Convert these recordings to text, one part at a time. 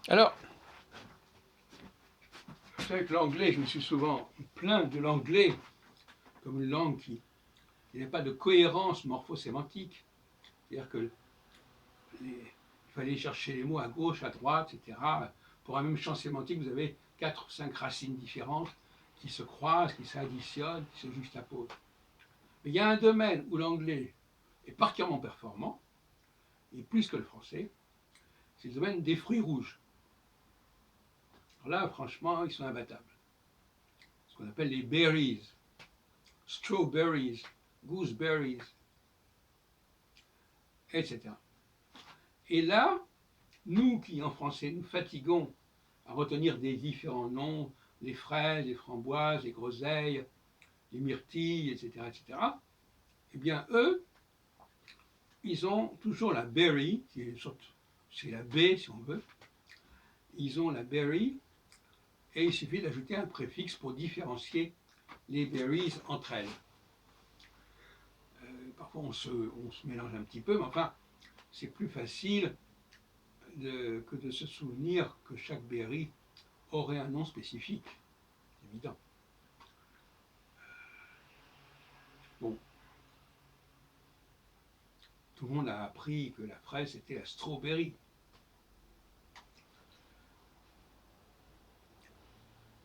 Alors, avec l'anglais, je me suis souvent plaint de l'anglais comme une langue qui n'a pas de cohérence morphosémantique. C'est-à-dire que il fallait chercher les mots à gauche, à droite, etc. Pour un même champ sémantique, vous avez 4 ou 5 racines différentes qui se croisent, qui s'additionnent, qui se juxtaposent. Mais il y a un domaine où l'anglais est particulièrement performant, et plus que le français, c'est le domaine des fruits rouges. Alors là, franchement, ils sont imbattables. Ce qu'on appelle les berries, strawberries, gooseberries, etc. Et là, nous qui en français nous fatiguons à retenir des différents noms, les fraises, les framboises, les groseilles, les myrtilles, etc., eh bien eux, ils ont toujours la berry, qui est une sorte, c'est la baie si on veut, ils ont la berry, et il suffit d'ajouter un préfixe pour différencier les berries entre elles. Parfois on se mélange un petit peu, mais enfin, c'est plus facile que de se souvenir que chaque berry aurait un nom spécifique, évident. Bon, tout le monde a appris que la fraise était la strawberry.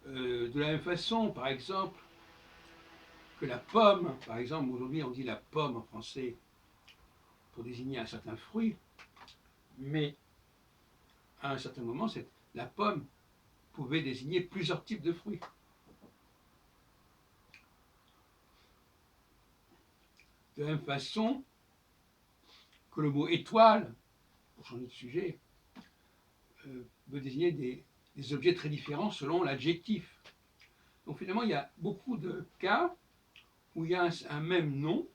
De la même façon, par exemple, que la pomme, par exemple, aujourd'hui on dit la pomme en français pour désigner un certain fruit, mais à un certain moment, la pomme pouvait désigner plusieurs types de fruits. De la même façon que le mot étoile, pour changer de sujet, veut désigner des objets très différents selon l'adjectif. Donc finalement, il y a beaucoup de cas où il y a un même nom,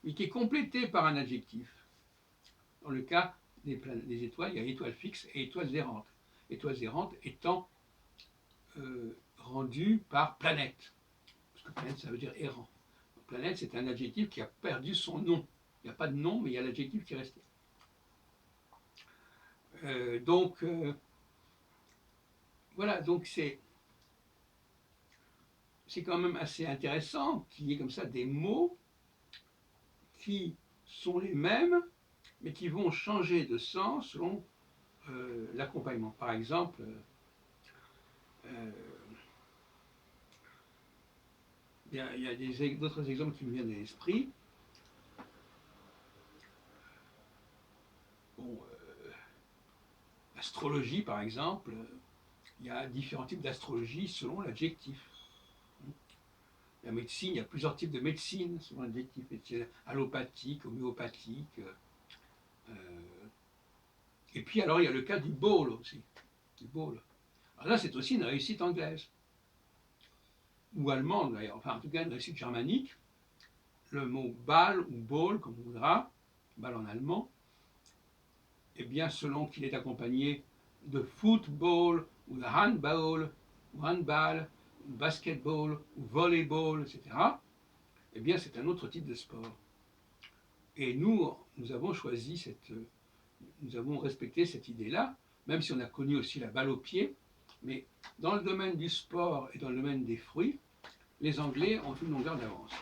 mais qui est complété par un adjectif. Dans le cas des étoiles, il y a étoiles fixes et étoiles errantes. Étoiles errantes étant rendues par planète, parce que planète, ça veut dire errant. Donc, planète, c'est un adjectif qui a perdu son nom. Il n'y a pas de nom, mais il y a l'adjectif qui est resté. Voilà, donc c'est quand même assez intéressant qu'il y ait comme ça des mots qui sont les mêmes, mais qui vont changer de sens selon l'accompagnement. Par exemple, il y a d'autres exemples qui me viennent à l'esprit. Bon, l'astrologie, par exemple, il y a différents types d'astrologie selon l'adjectif. La médecine, il y a plusieurs types de médecine selon l'adjectif. Allopathique, homéopathique. Et puis alors il y a le cas du bowl aussi. Du bowl. Alors là, c'est aussi une réussite anglaise. Ou allemande d'ailleurs, enfin en tout cas une réussite germanique. Le mot ball ou ball, comme on voudra, ball en allemand, eh bien selon qu'il est accompagné de football ou de handball, ou handball, ou basketball, ou volleyball, etc., eh bien c'est un autre type de sport. Et nous avons choisi nous avons respecté cette idée-là, même si on a connu aussi la balle au pied, mais dans le domaine du sport et dans le domaine des fruits, les Anglais ont une longueur d'avance.